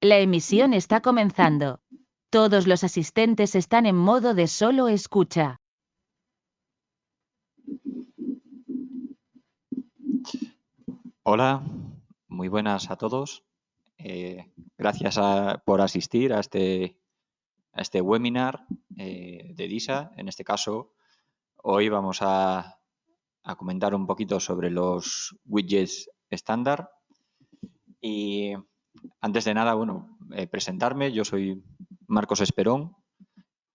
La emisión está comenzando. Todos los asistentes están en modo de solo escucha. Hola, muy buenas a todos. Gracias por asistir a este webinar de DISA. En este caso, hoy vamos a comentar un poquito sobre los widgets estándar. Y antes de nada, presentarme. Yo soy Marcos Esperón.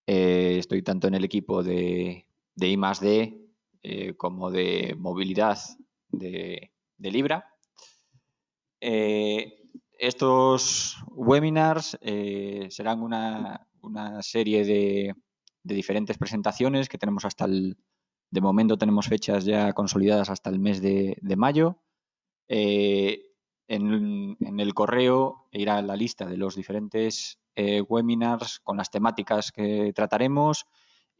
Estoy tanto en el equipo de I+D como de movilidad de Libra. Estos webinars serán una serie de diferentes presentaciones que tenemos de momento tenemos fechas ya consolidadas hasta el mes de mayo. En el correo irá la lista de los diferentes webinars con las temáticas que trataremos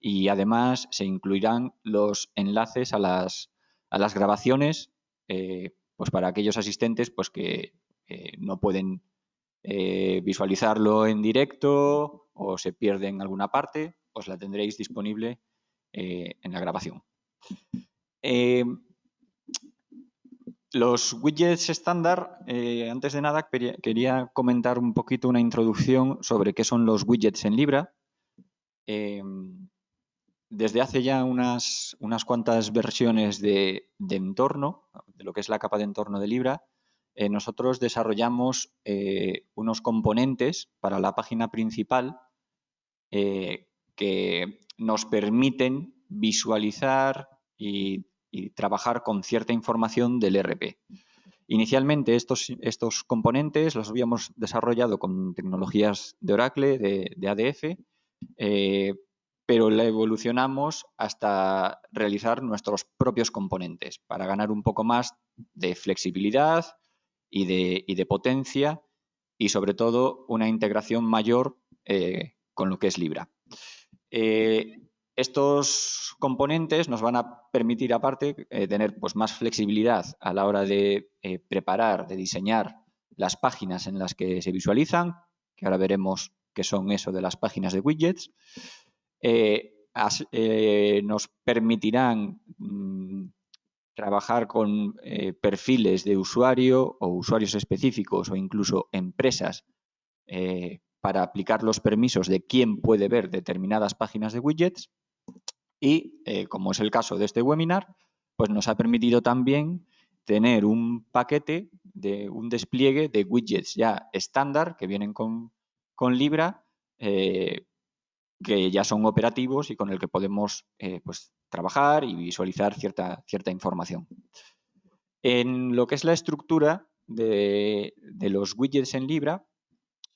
y además se incluirán los enlaces a las grabaciones pues para aquellos asistentes pues que no pueden visualizarlo en directo o se pierde en alguna parte, pues la tendréis disponible en la grabación. Los widgets estándar, antes de nada quería comentar un poquito una introducción sobre qué son los widgets en Libra. Desde hace ya unas cuantas versiones de entorno, de lo que es la capa de entorno de Libra, nosotros desarrollamos unos componentes para la página principal que nos permiten visualizar y trabajar con cierta información del ERP. Inicialmente estos componentes los habíamos desarrollado con tecnologías de Oracle, de ADF, pero la evolucionamos hasta realizar nuestros propios componentes para ganar un poco más de flexibilidad y de potencia y sobre todo una integración mayor con lo que es Libra. Estos componentes nos van a permitir aparte tener pues, más flexibilidad a la hora de preparar, de diseñar las páginas en las que se visualizan, que ahora veremos qué son eso de las páginas de widgets. Nos permitirán trabajar con perfiles de usuario o usuarios específicos o incluso empresas para aplicar los permisos de quién puede ver determinadas páginas de widgets y, como es el caso de este webinar, pues nos ha permitido también tener un paquete de un despliegue de widgets ya estándar que vienen con Libra, que ya son operativos y con el que podemos pues, trabajar y visualizar cierta información. En lo que es la estructura de los widgets en Libra,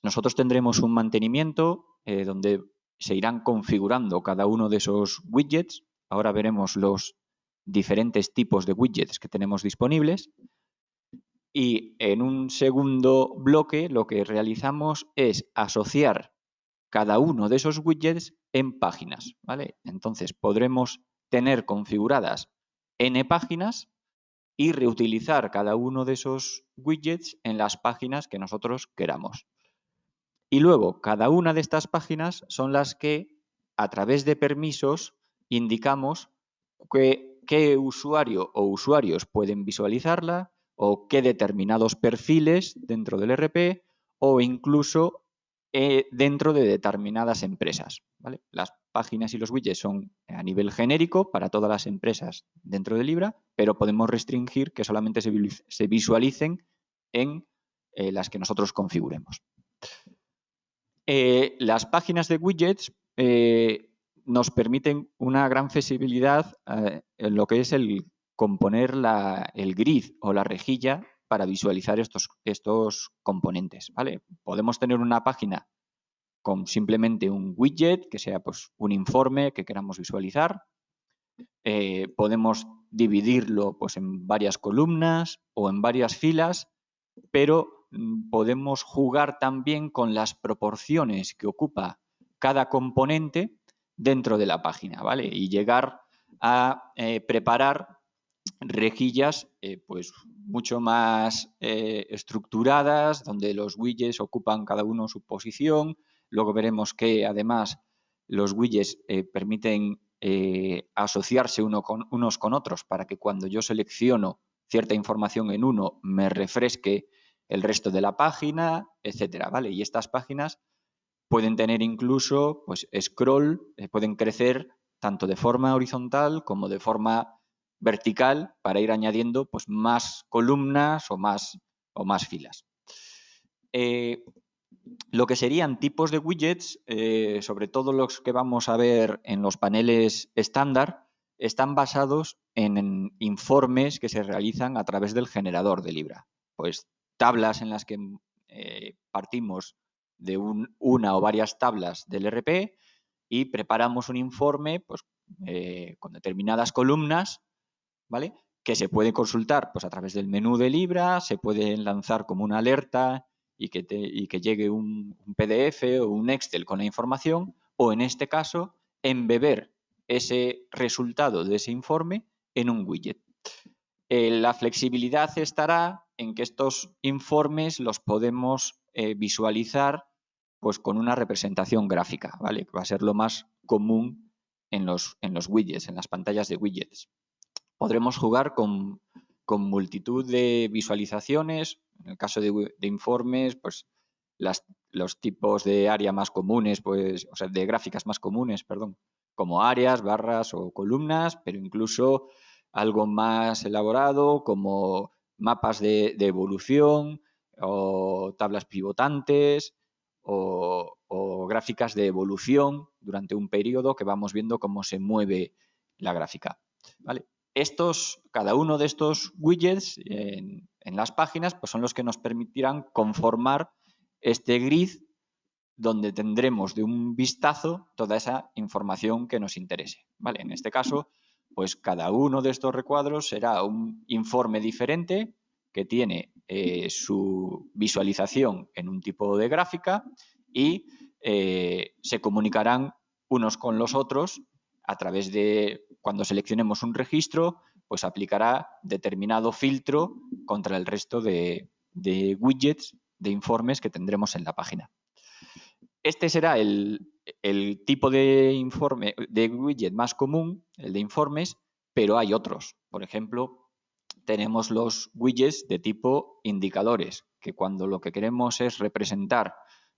nosotros tendremos un mantenimiento donde se irán configurando cada uno de esos widgets. Ahora veremos los diferentes tipos de widgets que tenemos disponibles. Y en un segundo bloque lo que realizamos es asociar cada uno de esos widgets en páginas, ¿vale? Entonces podremos tener configuradas N páginas y reutilizar cada uno de esos widgets en las páginas que nosotros queramos. Y luego, cada una de estas páginas son las que, a través de permisos, indicamos qué usuario o usuarios pueden visualizarla o qué determinados perfiles dentro del ERP o incluso dentro de determinadas empresas, ¿vale? Las páginas y los widgets son a nivel genérico para todas las empresas dentro de Libra, pero podemos restringir que solamente se visualicen en las que nosotros configuremos. Las páginas de widgets nos permiten una gran flexibilidad en lo que es el componer el grid o la rejilla para visualizar estos componentes, ¿vale? Podemos tener una página con simplemente un widget, que sea pues, un informe que queramos visualizar. Podemos dividirlo pues, en varias columnas o en varias filas, pero podemos jugar también con las proporciones que ocupa cada componente dentro de la página, ¿vale? Y llegar a preparar rejillas pues mucho más estructuradas, donde los widgets ocupan cada uno su posición. Luego veremos que además los widgets permiten asociarse unos con otros para que cuando yo selecciono cierta información en uno me refresque el resto de la página, etcétera, ¿vale? Y estas páginas pueden tener incluso pues scroll, pueden crecer tanto de forma horizontal como de forma vertical para ir añadiendo pues más columnas o más filas. Lo que serían tipos de widgets, sobre todo los que vamos a ver en los paneles estándar, están basados en informes que se realizan a través del generador de Libra. Pues tablas en las que partimos de una o varias tablas del RP y preparamos un informe pues, con determinadas columnas, ¿vale? Que se puede consultar pues, a través del menú de Libra, se puede lanzar como una alerta y que llegue un PDF o un Excel con la información, o en este caso, embeber ese resultado de ese informe en un widget. La flexibilidad estará en que estos informes los podemos visualizar pues, con una representación gráfica, ¿vale? Que va a ser lo más común en los widgets, en las pantallas de widgets. Podremos jugar con multitud de visualizaciones. En el caso de informes, pues los tipos de área más comunes, pues, o sea, de gráficas más comunes, perdón, como áreas, barras o columnas, pero incluso algo más elaborado como mapas de evolución o tablas pivotantes o gráficas de evolución durante un periodo que vamos viendo cómo se mueve la gráfica, ¿vale? Cada uno de estos widgets en las páginas pues son los que nos permitirán conformar este grid donde tendremos de un vistazo toda esa información que nos interese, ¿vale? En este caso, pues cada uno de estos recuadros será un informe diferente que tiene su visualización en un tipo de gráfica y se comunicarán unos con los otros a través de, cuando seleccionemos un registro, pues aplicará determinado filtro contra el resto de widgets, de informes que tendremos en la página. Este será el tipo de informe, de widget más común, el de informes, pero hay otros. Por ejemplo, tenemos los widgets de tipo indicadores, que cuando lo que queremos es representar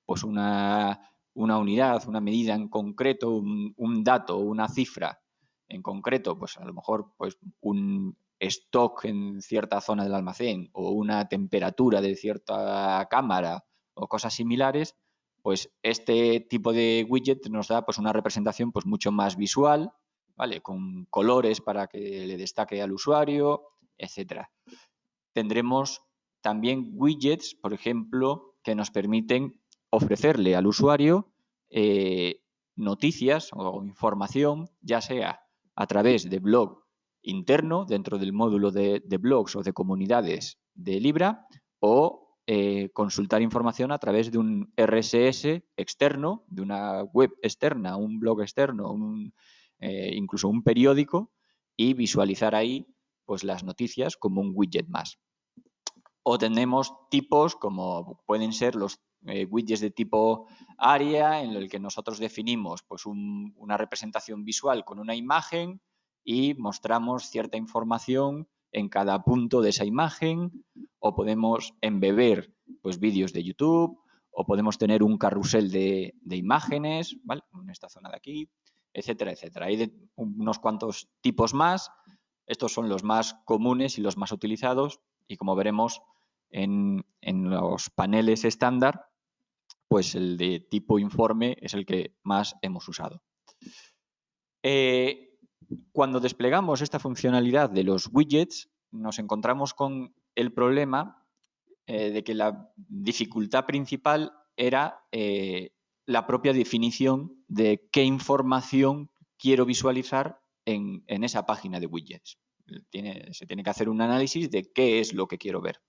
pues una unidad, una medida en concreto, un dato, una cifra en concreto, pues a lo mejor pues un stock en cierta zona del almacén o una temperatura de cierta cámara o cosas similares, pues este tipo de widget nos da pues una representación pues mucho más visual, ¿vale? Con colores para que le destaque al usuario, etcétera. Tendremos también widgets, por ejemplo, que nos permiten ofrecerle al usuario noticias o información, ya sea a través de blog interno dentro del módulo de blogs o de comunidades de Libra, o consultar información a través de un RSS externo, de una web externa, un blog externo, incluso un periódico, y visualizar ahí pues las noticias como un widget más. O tenemos tipos como pueden ser los widgets de tipo área, en el que nosotros definimos pues una representación visual con una imagen y mostramos cierta información en cada punto de esa imagen, o podemos embeber pues vídeos de YouTube, o podemos tener un carrusel de imágenes, ¿vale? En esta zona de aquí, etcétera, etcétera. Hay unos cuantos tipos más. Estos son los más comunes y los más utilizados, y como veremos en los paneles estándar, pues el de tipo informe es el que más hemos usado. Cuando desplegamos esta funcionalidad de los widgets, nos encontramos con el problema de que la dificultad principal era la propia definición de qué información quiero visualizar en esa página de widgets. Se tiene que hacer un análisis de qué es lo que quiero ver.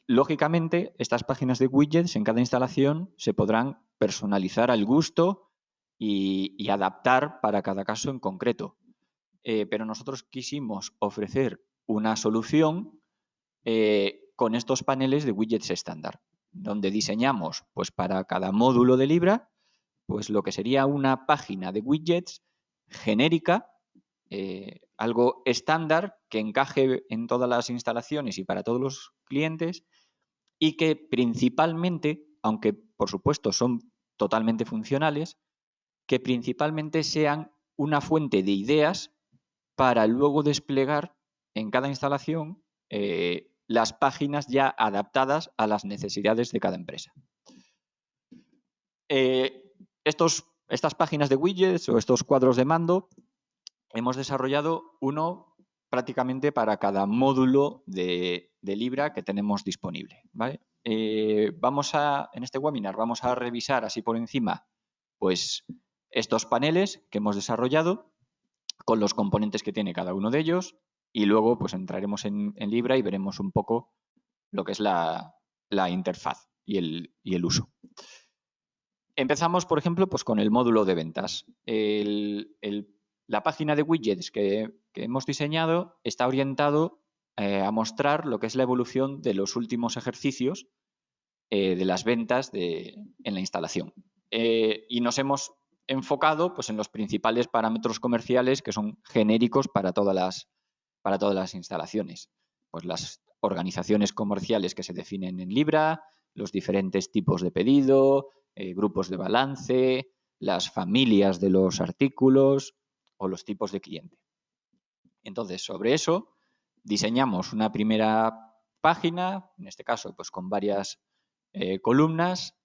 Lógicamente, estas páginas de widgets en cada instalación se podrán personalizar al gusto y adaptar para cada caso en concreto. pero nosotros quisimos ofrecer una solución con estos paneles de widgets estándar, donde diseñamos pues, para cada módulo de Libra pues, lo que sería una página de widgets genérica, algo estándar que encaje en todas las instalaciones y para todos los clientes, y que principalmente, aunque por supuesto son totalmente funcionales, que principalmente sean una fuente de ideas para luego desplegar en cada instalación las páginas ya adaptadas a las necesidades de cada empresa. Estas páginas de widgets o estos cuadros de mando hemos desarrollado uno prácticamente para cada módulo de Libra que tenemos disponible, ¿vale? En este webinar vamos a revisar así por encima pues, estos paneles que hemos desarrollado con los componentes que tiene cada uno de ellos y luego pues, entraremos en Libra y veremos un poco lo que es la interfaz y el uso. Empezamos, por ejemplo, pues, con el módulo de ventas. La página de widgets que hemos diseñado está orientado a mostrar lo que es la evolución de los últimos ejercicios de las ventas en la instalación. Y nos hemos enfocado pues, en los principales parámetros comerciales que son genéricos para todas las instalaciones. Pues las organizaciones comerciales que se definen en Libra, los diferentes tipos de pedido, grupos de balance, las familias de los artículos o los tipos de cliente. Entonces, sobre eso diseñamos una primera página, en este caso pues con varias columnas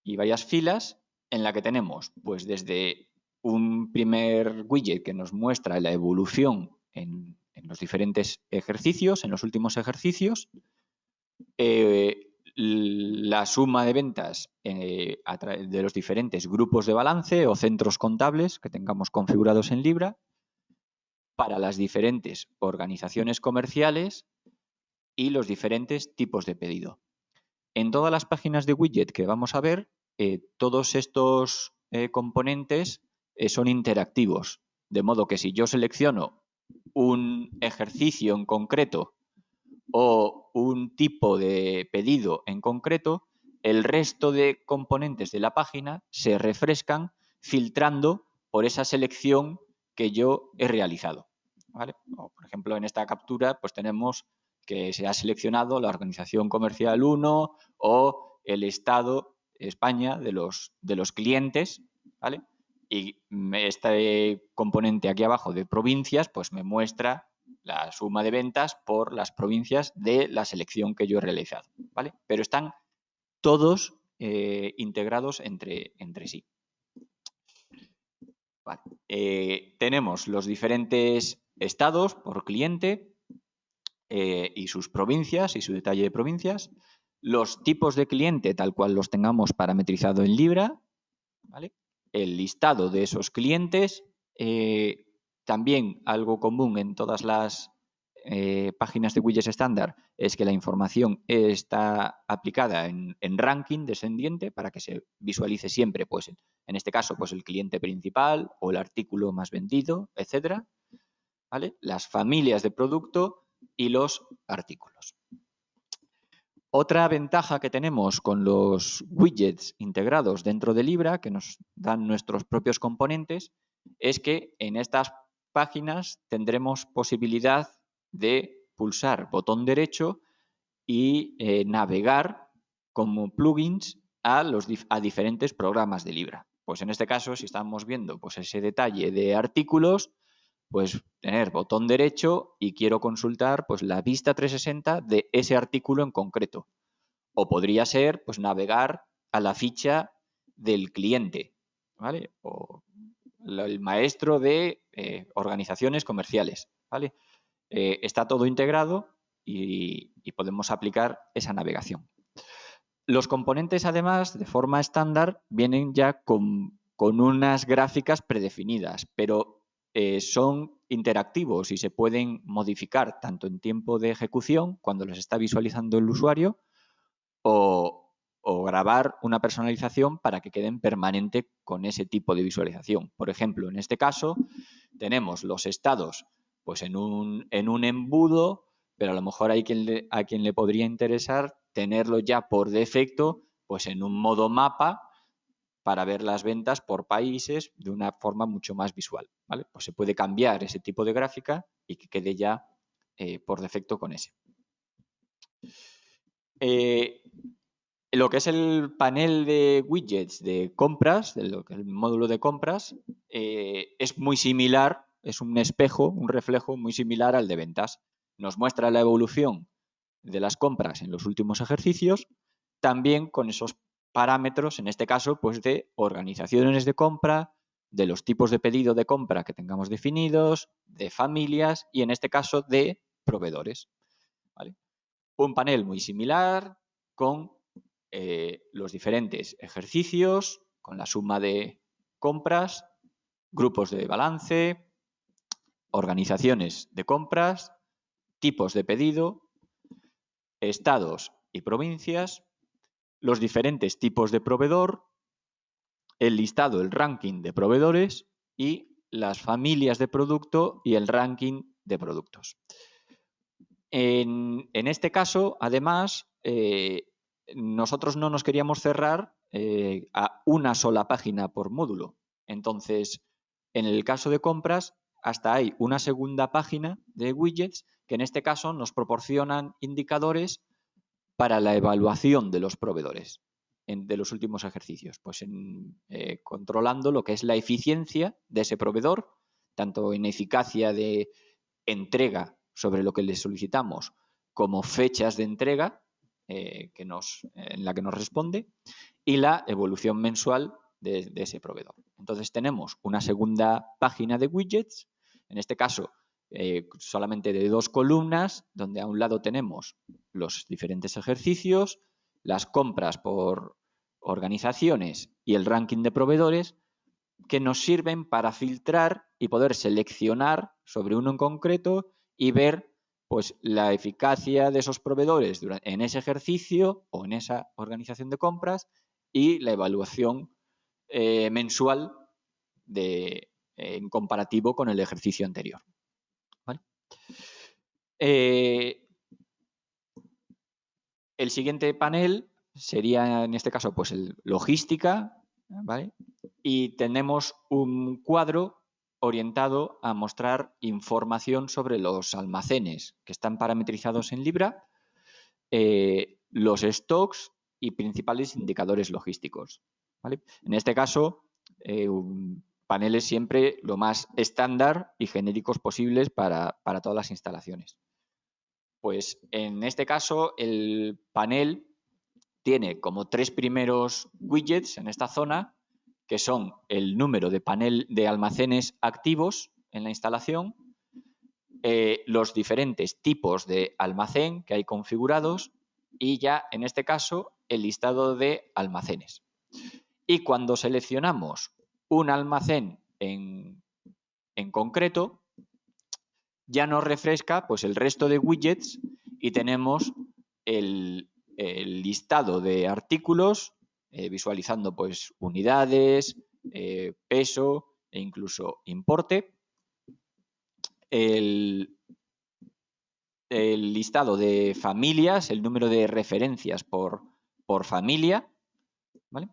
y varias filas, en la que tenemos pues desde un primer widget que nos muestra la evolución en los diferentes ejercicios, en los últimos ejercicios, la suma de ventas de los diferentes grupos de balance o centros contables que tengamos configurados en Libra para las diferentes organizaciones comerciales y los diferentes tipos de pedido. En todas las páginas de widget que vamos a ver, todos estos componentes son interactivos, de modo que si yo selecciono un ejercicio en concreto o un tipo de pedido en concreto, el resto de componentes de la página se refrescan filtrando por esa selección que yo he realizado, ¿vale? O, por ejemplo, en esta captura pues tenemos que se ha seleccionado la organización comercial 1 o el estado España de los clientes, ¿vale? Y este componente aquí abajo de provincias pues me muestra la suma de ventas por las provincias de la selección que yo he realizado, ¿vale? Pero están todos integrados entre sí. Vale. Tenemos los diferentes estados por cliente y sus provincias y su detalle de provincias, los tipos de cliente tal cual los tengamos parametrizado en Libra, ¿vale? El listado de esos clientes, también algo común en todas las páginas de widgets estándar es que la información está aplicada en ranking descendiente para que se visualice siempre, pues en este caso, pues el cliente principal o el artículo más vendido, etcétera, ¿vale? Las familias de producto y los artículos. Otra ventaja que tenemos con los widgets integrados dentro de Libra, que nos dan nuestros propios componentes, es que en estas páginas tendremos posibilidad de pulsar botón derecho y navegar como plugins a diferentes programas de Libra. Pues en este caso, si estamos viendo pues ese detalle de artículos, pues tener botón derecho y quiero consultar pues la vista 360 de ese artículo en concreto. O podría ser pues navegar a la ficha del cliente, ¿vale? O el maestro de organizaciones comerciales, ¿vale? Está todo integrado y podemos aplicar esa navegación. Los componentes, además, de forma estándar, vienen ya con unas gráficas predefinidas, pero son interactivos y se pueden modificar tanto en tiempo de ejecución, cuando los está visualizando el usuario, o grabar una personalización para que queden permanente con ese tipo de visualización. Por ejemplo, en este caso, tenemos los estados pues en un embudo, pero a lo mejor hay a quien le podría interesar tenerlo ya por defecto pues en un modo mapa para ver las ventas por países de una forma mucho más visual, ¿vale? Pues se puede cambiar ese tipo de gráfica y que quede ya por defecto con ese. Lo que es el panel de widgets de compras, el módulo de compras, es muy similar, es un espejo, un reflejo muy similar al de ventas. Nos muestra la evolución de las compras en los últimos ejercicios, también con esos parámetros, en este caso, pues de organizaciones de compra, de los tipos de pedido de compra que tengamos definidos, de familias y en este caso de proveedores, ¿vale? Un panel muy similar con los diferentes ejercicios, con la suma de compras, grupos de balance, organizaciones de compras, tipos de pedido, estados y provincias, los diferentes tipos de proveedor, el listado, el ranking de proveedores y las familias de producto y el ranking de productos. En este caso, además, nosotros no nos queríamos cerrar a una sola página por módulo. Entonces, en el caso de compras, hasta hay una segunda página de widgets que en este caso nos proporcionan indicadores para la evaluación de los proveedores de los últimos ejercicios, pues controlando lo que es la eficiencia de ese proveedor, tanto en eficacia de entrega sobre lo que le solicitamos, como fechas de entrega en la que nos responde y la evolución mensual de ese proveedor. Entonces tenemos una segunda página de widgets, en este caso solamente de 2 columnas, donde a un lado tenemos los diferentes ejercicios, las compras por organizaciones y el ranking de proveedores, que nos sirven para filtrar y poder seleccionar sobre uno en concreto y ver pues la eficacia de esos proveedores en ese ejercicio o en esa organización de compras y la evaluación mensual en comparativo con el ejercicio anterior. ¿Vale? El siguiente panel sería en este caso pues el logística, ¿vale? Y tenemos un cuadro orientado a mostrar información sobre los almacenes que están parametrizados en Libra, los stocks y principales indicadores logísticos, ¿vale? En este caso, paneles siempre lo más estándar y genéricos posibles para todas las instalaciones. Pues en este caso el panel tiene como 3 primeros widgets en esta zona, que son el número de almacenes activos en la instalación, los diferentes tipos de almacén que hay configurados y ya en este caso el listado de almacenes. Y cuando seleccionamos un almacén en concreto, ya nos refresca pues el resto de widgets y tenemos el listado de artículos visualizando pues unidades, peso e incluso importe, el listado de familias, el número de referencias por familia, ¿vale?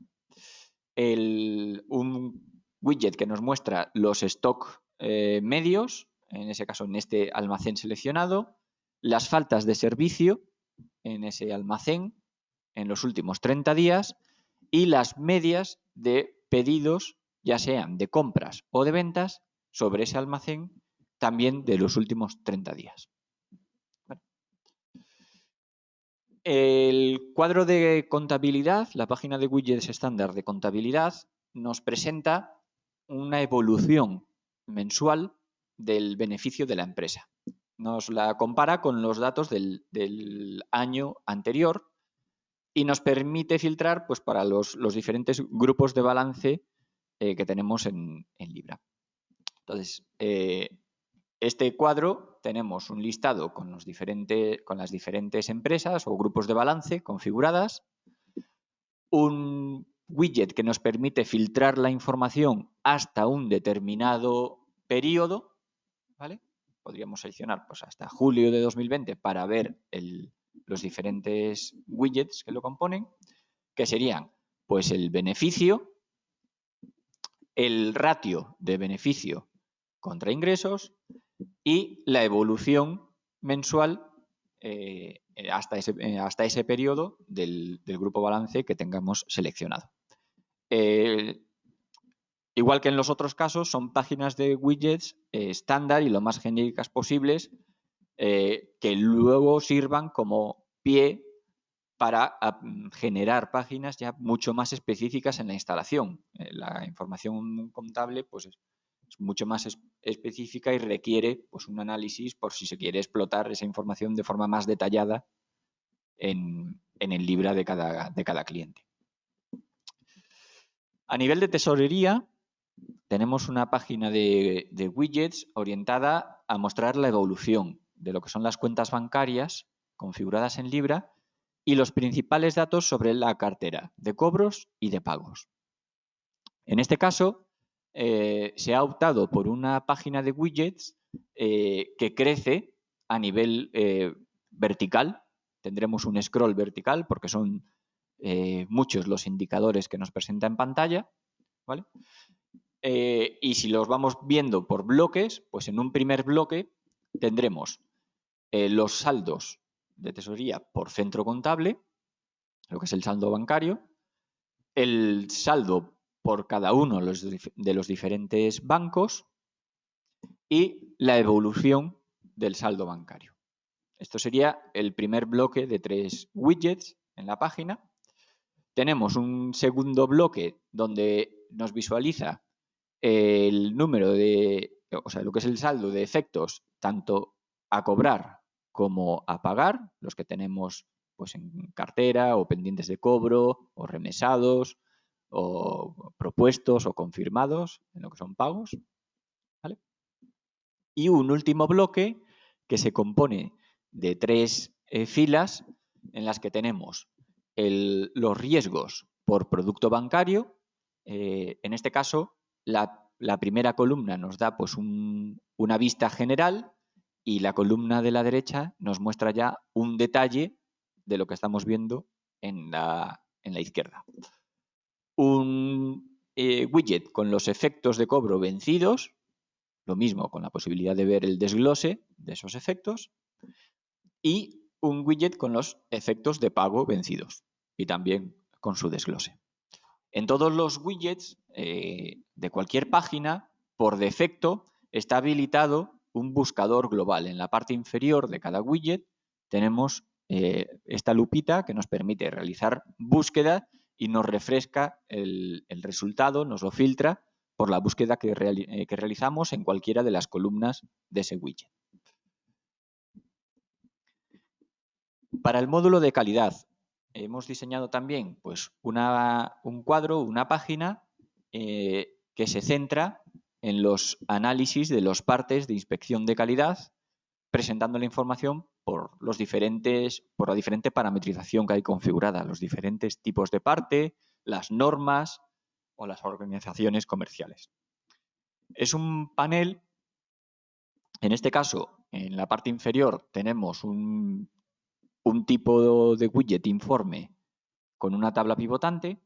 Un widget que nos muestra los stock medios, en ese caso en este almacén seleccionado, las faltas de servicio en ese almacén en los últimos 30 días y las medias de pedidos, ya sean de compras o de ventas, sobre ese almacén también de los últimos 30 días. ¿Vale? El cuadro de contabilidad, la página de widgets estándar de contabilidad, nos presenta una evolución mensual del beneficio de la empresa. Nos la compara con los datos del año anterior y nos permite filtrar pues, para los diferentes grupos de balance que tenemos en Libra. Entonces, este cuadro tenemos un listado con las diferentes empresas o grupos de balance configuradas, un widget que nos permite filtrar la información hasta un determinado periodo, ¿vale? Podríamos seleccionar pues, hasta julio de 2020 para ver los diferentes widgets que lo componen, que serían pues el beneficio, el ratio de beneficio contra ingresos y la evolución mensual hasta ese periodo del grupo balance que tengamos seleccionado. Igual que en los otros casos, son páginas de widgets estándar y lo más genéricas posibles que luego sirvan como pie para generar páginas ya mucho más específicas en la instalación. La información contable pues, es mucho más específica y requiere pues, un análisis por si se quiere explotar esa información de forma más detallada en el Libra de cada cliente. A nivel de tesorería, tenemos una página de widgets orientada a mostrar la evolución de lo que son las cuentas bancarias configuradas en Libra y los principales datos sobre la cartera de cobros y de pagos. En este caso, se ha optado por una página de widgets que crece a nivel vertical. Tendremos un scroll vertical porque son muchos los indicadores que nos presenta en pantalla, ¿vale? Y si los vamos viendo por bloques, pues en un primer bloque tendremos los saldos de tesorería por centro contable, lo que es el saldo bancario, el saldo por cada uno de los diferentes bancos y la evolución del saldo bancario. Esto sería el primer bloque de 3 widgets en la página. Tenemos un segundo bloque donde nos visualiza el número lo que es el saldo de efectos tanto a cobrar como a pagar, los que tenemos pues en cartera o pendientes de cobro o remesados o propuestos o confirmados en lo que son pagos, ¿vale? Y un último bloque que se compone de 3 filas en las que tenemos los riesgos por producto bancario. En este caso, la primera columna nos da pues, una vista general y la columna de la derecha nos muestra ya un detalle de lo que estamos viendo en la izquierda. Un widget con los efectos de cobro vencidos, lo mismo con la posibilidad de ver el desglose de esos efectos, y un widget con los efectos de pago vencidos y también con su desglose. En todos los widgets de cualquier página, por defecto, está habilitado un buscador global. En la parte inferior de cada widget tenemos esta lupita que nos permite realizar búsqueda y nos refresca el resultado, nos lo filtra por la búsqueda que realizamos en cualquiera de las columnas de ese widget. Para el módulo de calidad, hemos diseñado también pues, un cuadro, una página que se centra en los análisis de los partes de inspección de calidad, presentando la información por la diferente parametrización que hay configurada, los diferentes tipos de parte, las normas o las organizaciones comerciales. Es un panel, en este caso, en la parte inferior tenemos un tipo de widget informe con una tabla pivotante.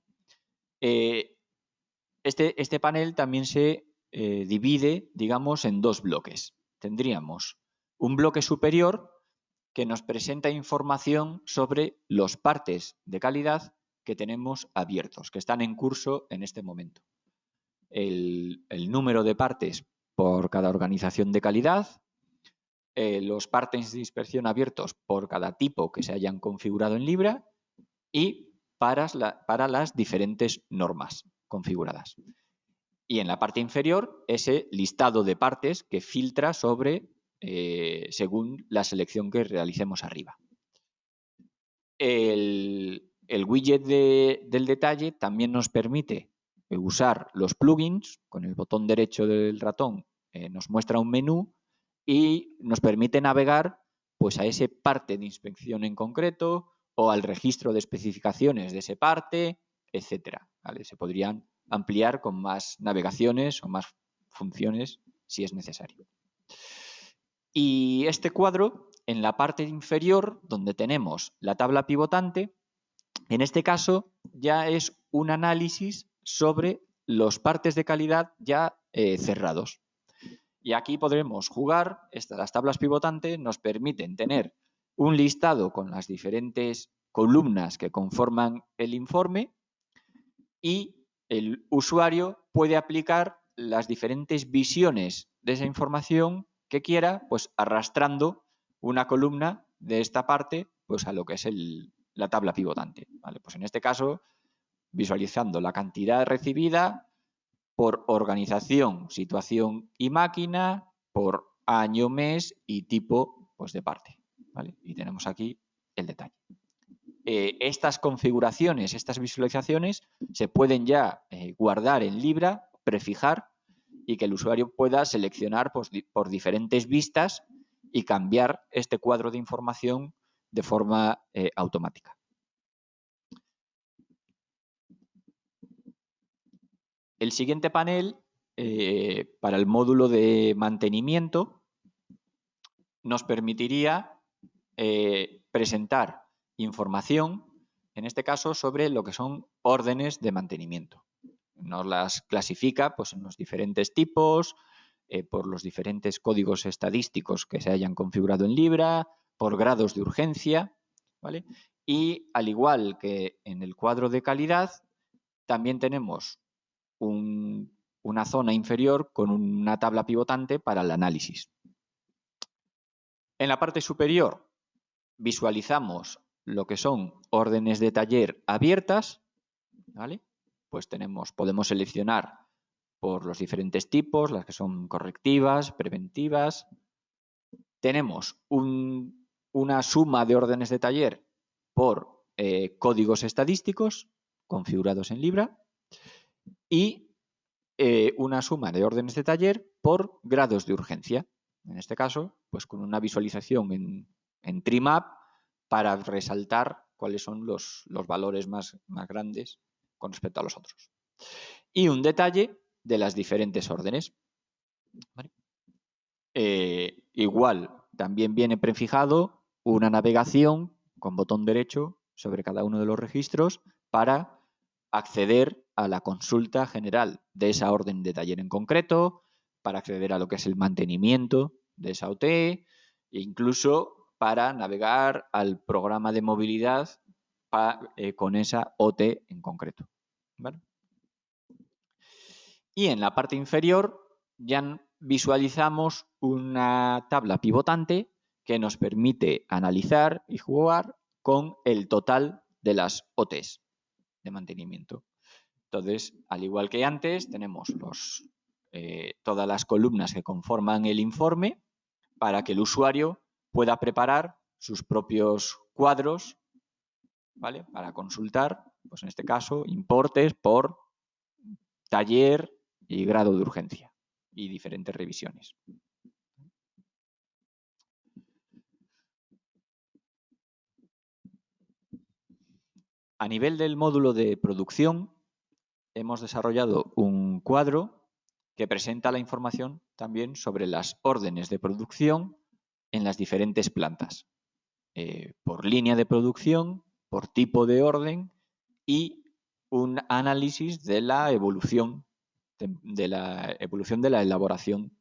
Este panel también se divide, digamos, en 2 bloques. Tendríamos un bloque superior que nos presenta información sobre los partes de calidad que tenemos abiertos, que están en curso en este momento. El número de partes por cada organización de calidad, los partes de inspección abiertos por cada tipo que se hayan configurado en Libra y para las diferentes normas configuradas. Y en la parte inferior, ese listado de partes que filtra según la selección que realicemos arriba. El widget del detalle también nos permite usar los plugins. Con el botón derecho del ratón nos muestra un menú y nos permite navegar pues, a ese parte de inspección en concreto o al registro de especificaciones de ese parte, etcétera, ¿vale? Se podrían ampliar con más navegaciones o más funciones si es necesario. Y este cuadro, en la parte inferior, donde tenemos la tabla pivotante, en este caso ya es un análisis sobre los partes de calidad ya cerrados. Y aquí podremos jugar, las tablas pivotantes nos permiten tener un listado con las diferentes columnas que conforman el informe y el usuario puede aplicar las diferentes visiones de esa información que quiera, pues arrastrando una columna de esta parte pues a lo que es la tabla pivotante. ¿Vale? Pues en este caso, visualizando la cantidad recibida por organización, situación y máquina, por año, mes y tipo pues, de parte. ¿Vale? Y tenemos aquí el detalle. Estas configuraciones, estas visualizaciones se pueden ya guardar en Libra, prefijar y que el usuario pueda seleccionar pues, por diferentes vistas y cambiar este cuadro de información de forma automática. El siguiente panel, para el módulo de mantenimiento, nos permitiría presentar información, en este caso, sobre lo que son órdenes de mantenimiento. Nos las clasifica pues, en los diferentes tipos, por los diferentes códigos estadísticos que se hayan configurado en Libra, por grados de urgencia, ¿vale? Y al igual que en el cuadro de calidad, también tenemos una zona inferior con una tabla pivotante para el análisis. En la parte superior visualizamos lo que son órdenes de taller abiertas, ¿vale? Pues podemos seleccionar por los diferentes tipos, las que son correctivas, preventivas. Tenemos una suma de órdenes de taller por códigos estadísticos configurados en Libra y una suma de órdenes de taller por grados de urgencia. En este caso, pues con una visualización en Trimap para resaltar cuáles son los valores más grandes con respecto a los otros. Y un detalle de las diferentes órdenes. ¿Vale? Igual, también viene prefijado una navegación con botón derecho sobre cada uno de los registros para acceder a la consulta general de esa orden de taller en concreto, para acceder a lo que es el mantenimiento de esa OT e incluso para navegar al programa de movilidad con esa OT en concreto. ¿Vale? Y en la parte inferior ya visualizamos una tabla pivotante que nos permite analizar y jugar con el total de las OTs de mantenimiento. Entonces, al igual que antes, tenemos todas las columnas que conforman el informe para que el usuario pueda preparar sus propios cuadros, ¿vale? Para consultar, pues en este caso, importes por taller y grado de urgencia y diferentes revisiones. A nivel del módulo de producción, hemos desarrollado un cuadro que presenta la información también sobre las órdenes de producción en las diferentes plantas, por línea de producción, por tipo de orden y un análisis de la evolución de la elaboración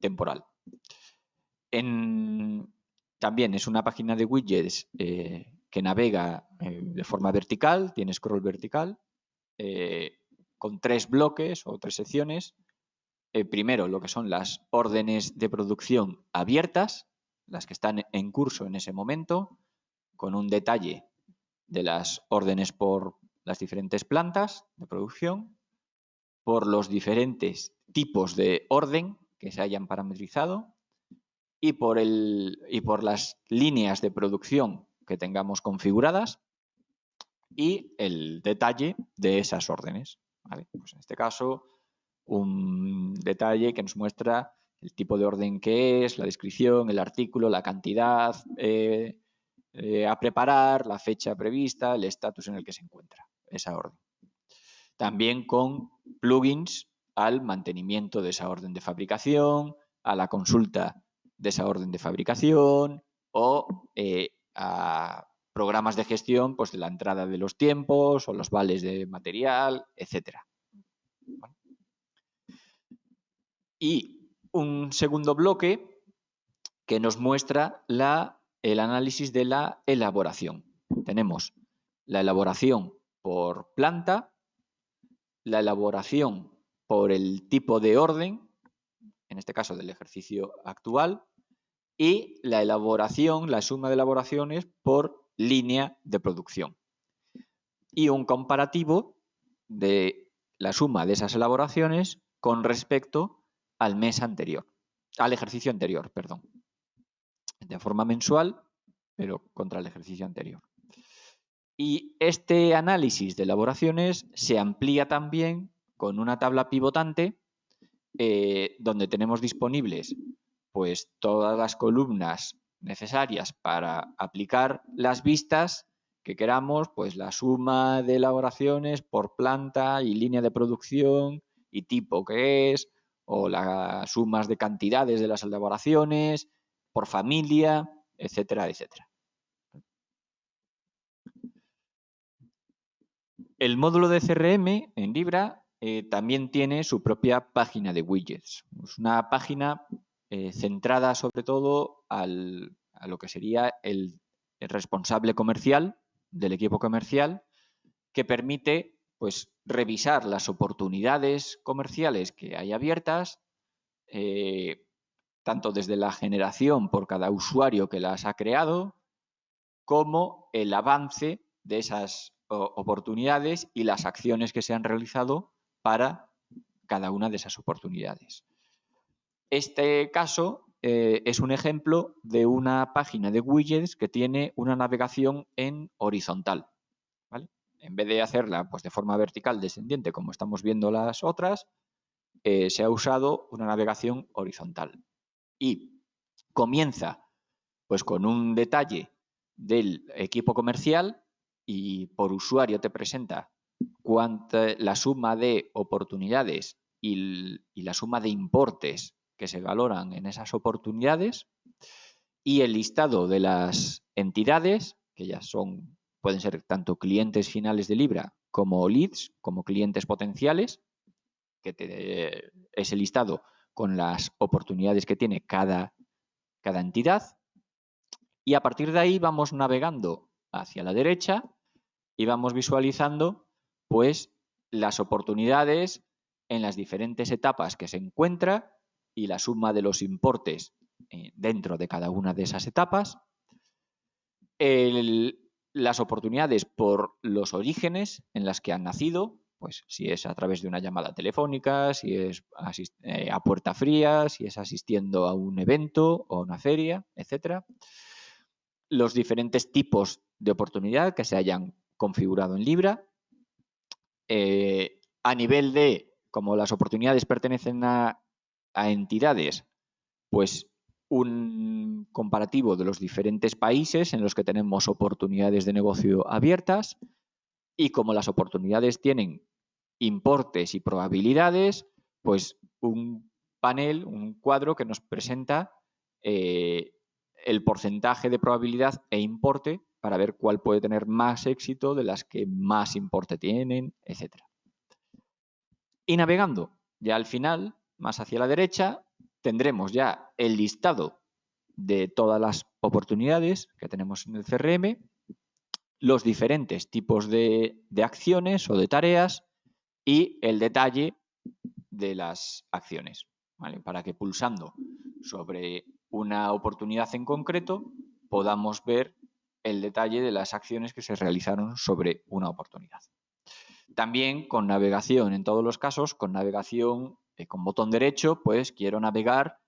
temporal. También es una página de widgets que navega de forma vertical, tiene scroll vertical, con 3 bloques o 3 secciones. Primero, lo que son las órdenes de producción abiertas, las que están en curso en ese momento, con un detalle de las órdenes por las diferentes plantas de producción, por los diferentes tipos de orden que se hayan parametrizado y por las líneas de producción que tengamos configuradas y el detalle de esas órdenes. ¿Vale? Pues en este caso, un detalle que nos muestra el tipo de orden que es, la descripción, el artículo, la cantidad a preparar, la fecha prevista, el estatus en el que se encuentra esa orden. También con plugins al mantenimiento de esa orden de fabricación, a la consulta de esa orden de fabricación o a programas de gestión pues, de la entrada de los tiempos o los vales de material, etc. Y un segundo bloque que nos muestra el análisis de la elaboración. Tenemos la elaboración por planta, la elaboración por el tipo de orden, en este caso del ejercicio actual, y la elaboración, la suma de elaboraciones por línea de producción. Y un comparativo de la suma de esas elaboraciones con respecto al mes anterior, al ejercicio anterior, perdón. De forma mensual, pero contra el ejercicio anterior. Y este análisis de elaboraciones se amplía también con una tabla pivotante donde tenemos disponibles pues, todas las columnas necesarias para aplicar las vistas que queramos, pues la suma de elaboraciones por planta y línea de producción y tipo que es, o las sumas de cantidades de las elaboraciones por familia, etcétera, etcétera. El módulo de CRM en Libra también tiene su propia página de widgets. Es una página centrada sobre todo a lo que sería el responsable comercial del equipo comercial, que permite pues, revisar las oportunidades comerciales que hay abiertas, tanto desde la generación por cada usuario que las ha creado, como el avance de esas oportunidades y las acciones que se han realizado para cada una de esas oportunidades. Este caso es un ejemplo de una página de widgets que tiene una navegación en horizontal, ¿vale? En vez de hacerla pues, de forma vertical descendiente, como estamos viendo las otras, se ha usado una navegación horizontal. Y comienza pues, con un detalle del equipo comercial y por usuario te presenta la suma de oportunidades y la suma de importes que se valoran en esas oportunidades y el listado de las entidades, que ya pueden ser tanto clientes finales de Libra como leads, como clientes potenciales, que es el listado con las oportunidades que tiene cada entidad. Y a partir de ahí vamos navegando hacia la derecha y vamos visualizando pues las oportunidades en las diferentes etapas que se encuentra y la suma de los importes dentro de cada una de esas etapas, las oportunidades por los orígenes en las que han nacido, pues si es a través de una llamada telefónica, si es a puerta fría, si es asistiendo a un evento o una feria, etcétera. Los diferentes tipos de oportunidad que se hayan configurado en Libra. A nivel de, como las oportunidades pertenecen a entidades, pues un comparativo de los diferentes países en los que tenemos oportunidades de negocio abiertas y como las oportunidades tienen importes y probabilidades, pues un panel, un cuadro que nos presenta el porcentaje de probabilidad e importe para ver cuál puede tener más éxito de las que más importe tienen, etc. Y navegando ya al final, más hacia la derecha, tendremos ya el listado de todas las oportunidades que tenemos en el CRM, los diferentes tipos de acciones o de tareas y el detalle de las acciones, ¿vale? Para que pulsando sobre una oportunidad en concreto podamos ver el detalle de las acciones que se realizaron sobre una oportunidad. También con navegación, en todos los casos, con navegación con botón derecho, pues quiero navegar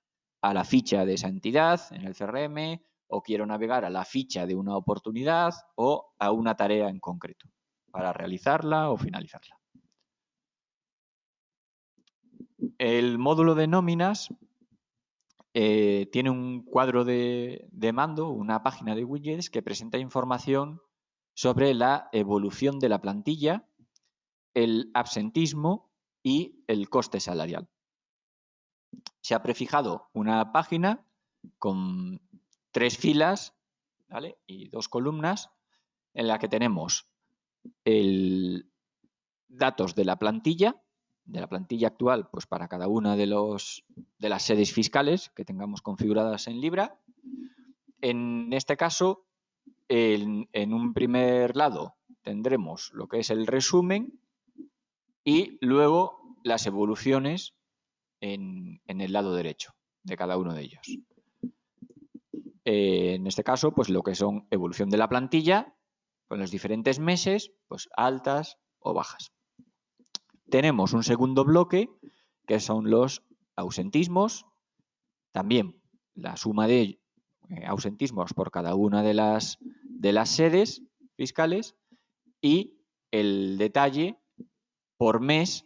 a la ficha de esa entidad en el CRM o quiero navegar a la ficha de una oportunidad o a una tarea en concreto para realizarla o finalizarla. El módulo de nóminas tiene un cuadro de mando, una página de widgets que presenta información sobre la evolución de la plantilla, el absentismo y el coste salarial. Se ha prefijado una página con 3 filas, ¿vale?, y 2 columnas en la que tenemos datos de la plantilla actual, pues para cada una de las sedes fiscales que tengamos configuradas en Libra. En este caso, en un primer lado tendremos lo que es el resumen y luego las evoluciones en el lado derecho de cada uno de ellos. En este caso, pues lo que son evolución de la plantilla con los diferentes meses, pues altas o bajas. Tenemos un segundo bloque que son los ausentismos, también la suma de ausentismos por cada una de las sedes fiscales y el detalle por mes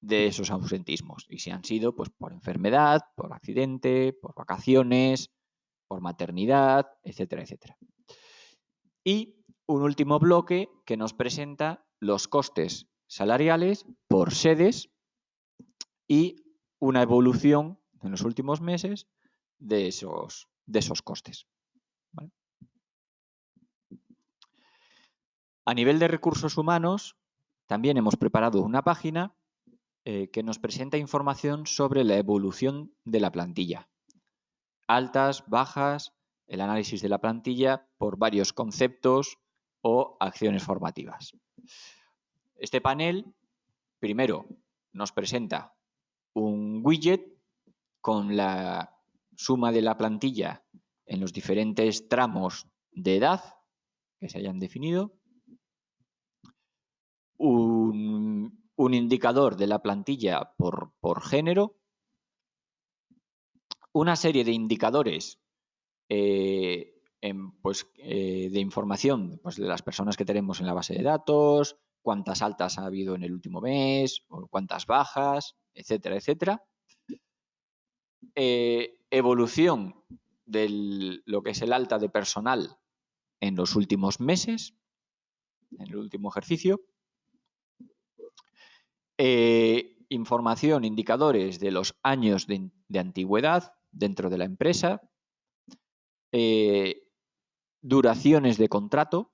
de esos ausentismos, y si han sido pues por enfermedad, por accidente, por vacaciones, por maternidad, etcétera, etcétera. Y un último bloque que nos presenta los costes salariales por sedes y una evolución en los últimos meses de esos costes, ¿vale? A nivel de recursos humanos, también hemos preparado una página que nos presenta información sobre la evolución de la plantilla. Altas, bajas, el análisis de la plantilla por varios conceptos o acciones formativas. Este panel, primero, nos presenta un widget con la suma de la plantilla en los diferentes tramos de edad que se hayan definido, un indicador de la plantilla por género, una serie de indicadores de información, pues, de las personas que tenemos en la base de datos, cuántas altas ha habido en el último mes, o cuántas bajas, etcétera, etcétera. Evolución de lo que es el alta de personal en los últimos meses, en el último ejercicio. Información, indicadores de los años de antigüedad dentro de la empresa. Duraciones de contrato,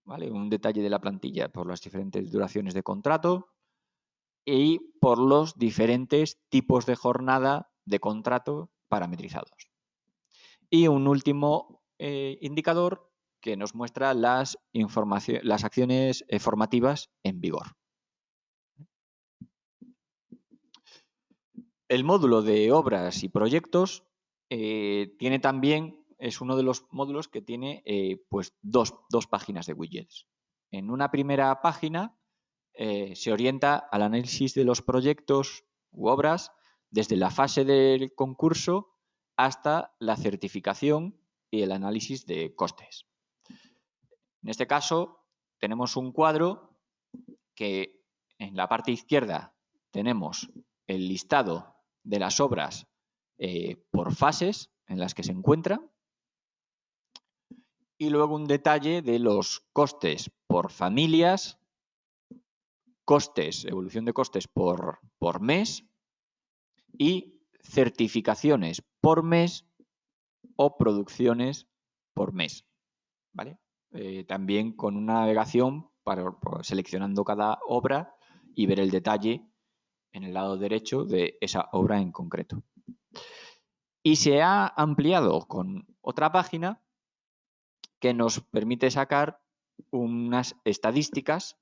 ¿vale?, un detalle de la plantilla por las diferentes duraciones de contrato y por los diferentes tipos de jornada de contrato parametrizados. Y un último indicador que nos muestra las acciones formativas en vigor. El módulo de obras y proyectos tiene también, es uno de los módulos que tiene pues dos páginas de widgets. En una primera página se orienta al análisis de los proyectos u obras desde la fase del concurso hasta la certificación y el análisis de costes. En este caso tenemos un cuadro que en la parte izquierda tenemos el listado de las obras por fases en las que se encuentra y luego un detalle de los costes por familias, evolución de costes por mes y certificaciones por mes o producciones por mes, ¿vale? También con una navegación seleccionando cada obra y ver el detalle en el lado derecho de esa obra en concreto. Y se ha ampliado con otra página que nos permite sacar unas estadísticas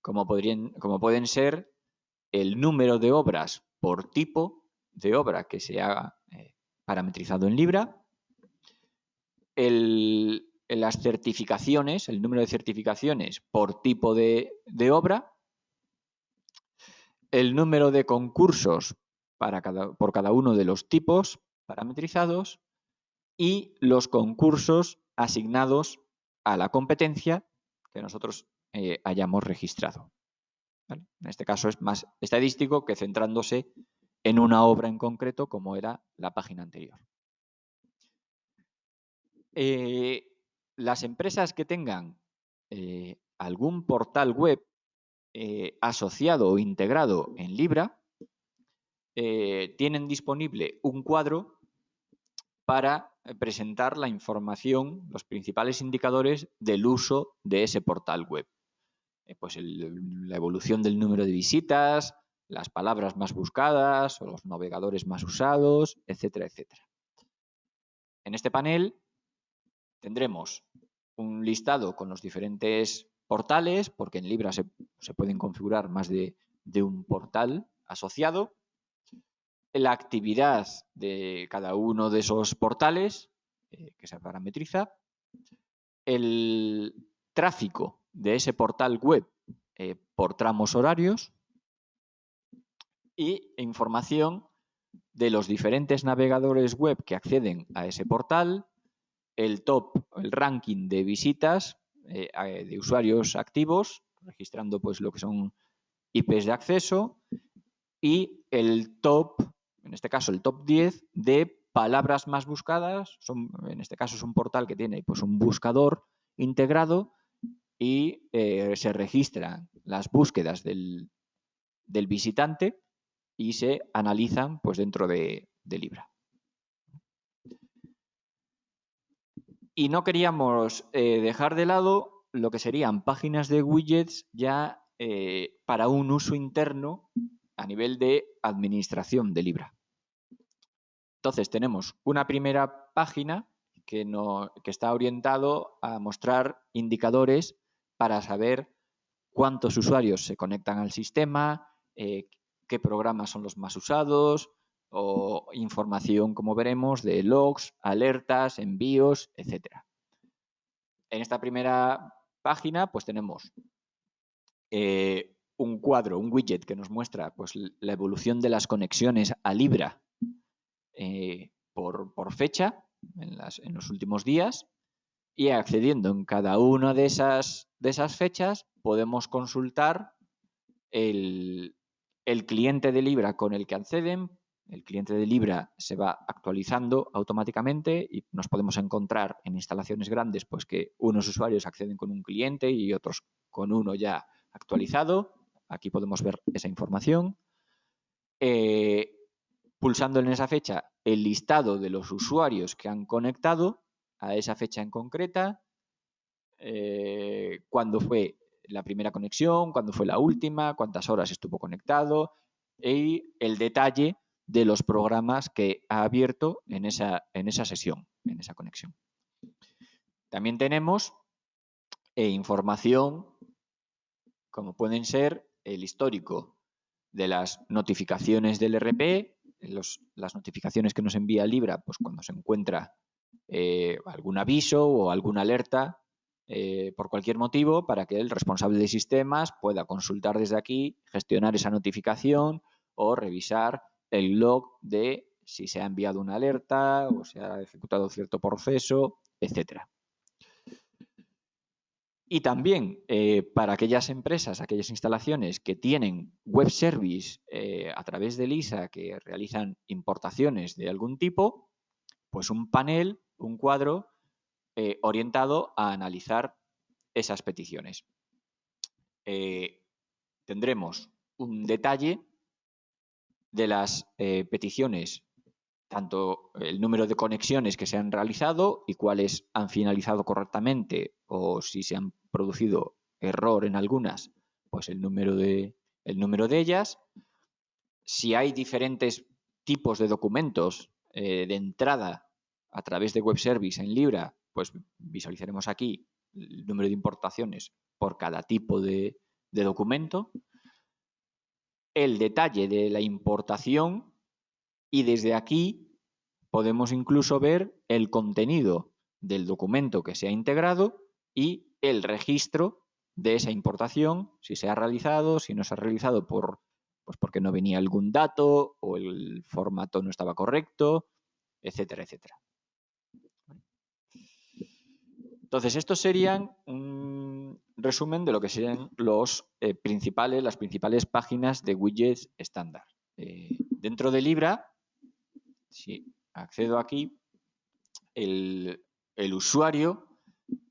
como pueden ser el número de obras por tipo de obra que se ha parametrizado en Libra, las certificaciones, el número de certificaciones por tipo de obra, el número de concursos por cada uno de los tipos parametrizados y los concursos asignados a la competencia que nosotros hayamos registrado, ¿vale? En este caso es más estadístico que centrándose en una obra en concreto como era la página anterior. Las empresas que tengan algún portal web asociado o integrado en Libra, tienen disponible un cuadro para presentar la información, los principales indicadores del uso de ese portal web. Pues la evolución del número de visitas, las palabras más buscadas o los navegadores más usados, etcétera, etcétera. En este panel tendremos un listado con los diferentes portales, porque en Libra se pueden configurar más de un portal asociado, la actividad de cada uno de esos portales, que se parametriza, el tráfico de ese portal web por tramos horarios y información de los diferentes navegadores web que acceden a ese portal, el ranking de visitas de usuarios activos, registrando pues lo que son IPs de acceso, y el top, en este caso el top 10 de palabras más buscadas. En este caso es un portal que tiene pues un buscador integrado y se registran las búsquedas del visitante y se analizan pues dentro de Libra. Y no queríamos dejar de lado lo que serían páginas de widgets ya para un uso interno a nivel de administración de Libra. Entonces tenemos una primera página que está orientado a mostrar indicadores para saber cuántos usuarios se conectan al sistema, qué programas son los más usados, o información, como veremos, de logs, alertas, envíos, etc. En esta primera página pues tenemos un cuadro, un widget que nos muestra pues, la evolución de las conexiones a Libra por fecha en los últimos días, y accediendo en cada una de esas fechas podemos consultar el cliente de Libra con el que acceden. El cliente de Libra se va actualizando automáticamente y nos podemos encontrar en instalaciones grandes pues que unos usuarios acceden con un cliente y otros con uno ya actualizado. Aquí podemos ver esa información. Pulsando en esa fecha el listado de los usuarios que han conectado a esa fecha en concreta, cuándo fue la primera conexión, cuándo fue la última, cuántas horas estuvo conectado y el detalle de los programas que ha abierto en esa sesión, en esa conexión. También tenemos información como pueden ser el histórico de las notificaciones del RP, las notificaciones que nos envía Libra pues cuando se encuentra algún aviso o alguna alerta por cualquier motivo, para que el responsable de sistemas pueda consultar desde aquí, gestionar esa notificación o revisar el log de si se ha enviado una alerta o se ha ejecutado cierto proceso, etcétera. Y también para aquellas empresas, aquellas instalaciones que tienen web service a través de Lisa, que realizan importaciones de algún tipo, pues un panel, un cuadro orientado a analizar esas peticiones. Tendremos un detalle de las peticiones, tanto el número de conexiones que se han realizado y cuáles han finalizado correctamente, o si se han producido error en algunas, pues el número de ellas. Si hay diferentes tipos de documentos de entrada a través de web service en Libra, pues visualizaremos aquí el número de importaciones por cada tipo de documento, el detalle de la importación, y desde aquí podemos incluso ver el contenido del documento que se ha integrado y el registro de esa importación, si se ha realizado, si no se ha realizado pues porque no venía algún dato o el formato no estaba correcto, etcétera, etcétera. Entonces, estos serían un resumen de lo que serían las principales páginas de widgets estándar. Dentro de Libra, si accedo aquí, el usuario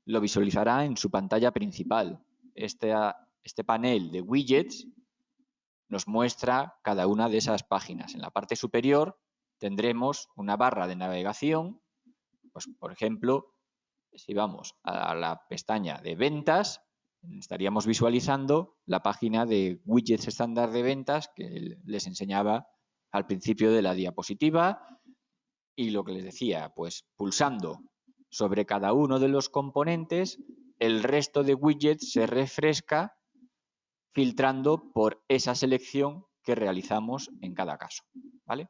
lo visualizará en su pantalla principal. Esta este panel de widgets nos muestra cada una de esas páginas. En la parte superior tendremos una barra de navegación, pues por ejemplo, si vamos a la pestaña de ventas, estaríamos visualizando la página de widgets estándar de ventas que les enseñaba al principio de la diapositiva, y lo que les decía, pues pulsando sobre cada uno de los componentes, el resto de widgets se refresca filtrando por esa selección que realizamos en cada caso, ¿vale?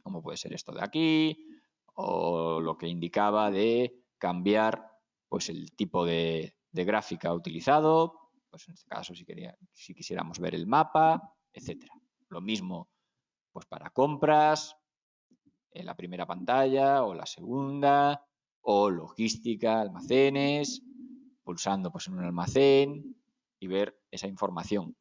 Como puede ser esto de aquí, o lo que indicaba de cambiar pues el tipo de gráfica utilizado, pues en este caso si quisiéramos ver el mapa, etcétera. Lo mismo pues para compras, en la primera pantalla o la segunda, o logística, almacenes, pulsando pues en un almacén y ver esa información.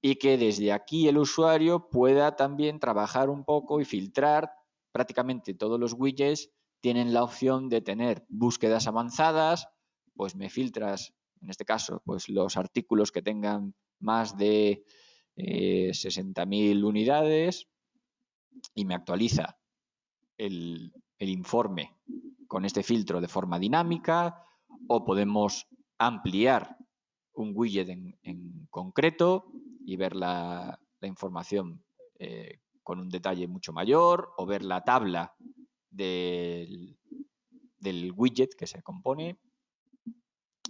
Y que desde aquí el usuario pueda también trabajar un poco y filtrar. Prácticamente todos los widgets tienen la opción de tener búsquedas avanzadas, pues me filtras, en este caso, pues los artículos que tengan más de 60.000 unidades y me actualiza el informe con este filtro de forma dinámica, o podemos ampliar un widget en concreto y ver la información con un detalle mucho mayor, o ver la tabla del widget que se compone.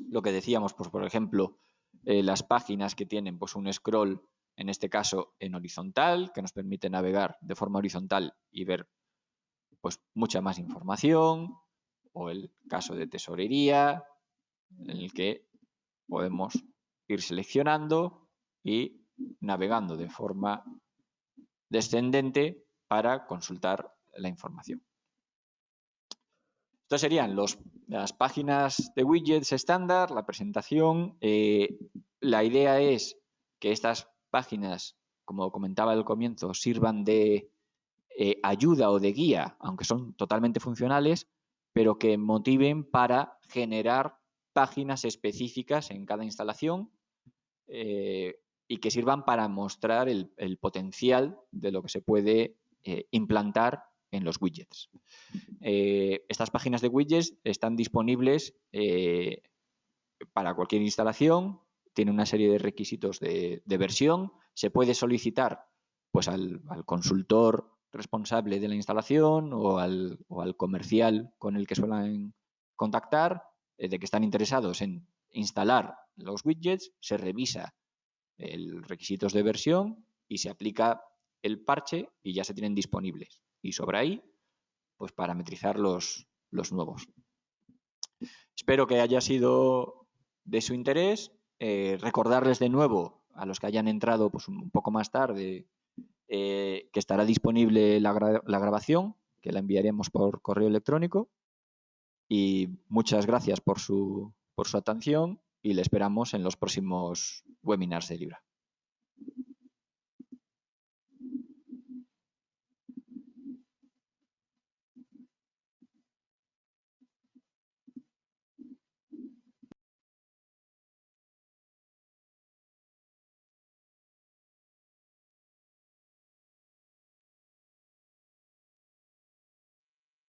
Lo que decíamos, pues por ejemplo, las páginas que tienen pues un scroll, en este caso en horizontal, que nos permite navegar de forma horizontal y ver pues mucha más información, o el caso de tesorería, en el que podemos ir seleccionando y navegando de forma descendente para consultar la información. Estos serían las páginas de widgets estándar, la presentación. La idea es que estas páginas, como comentaba al comienzo, sirvan de ayuda o de guía, aunque son totalmente funcionales, pero que motiven para generar páginas específicas en cada instalación y que sirvan para mostrar el potencial de lo que se puede implantar en los widgets. Estas páginas de widgets están disponibles para cualquier instalación, tiene una serie de requisitos de versión, se puede solicitar pues al consultor responsable de la instalación o al comercial con el que suelen contactar, de que están interesados en instalar los widgets, se revisa los requisitos de versión y se aplica el parche y ya se tienen disponibles. Y sobre ahí, pues parametrizar los nuevos. Espero que haya sido de su interés. Recordarles de nuevo a los que hayan entrado pues un poco más tarde que estará disponible la grabación, que la enviaremos por correo electrónico. Y muchas gracias por su atención y le esperamos en los próximos webinars de Libra.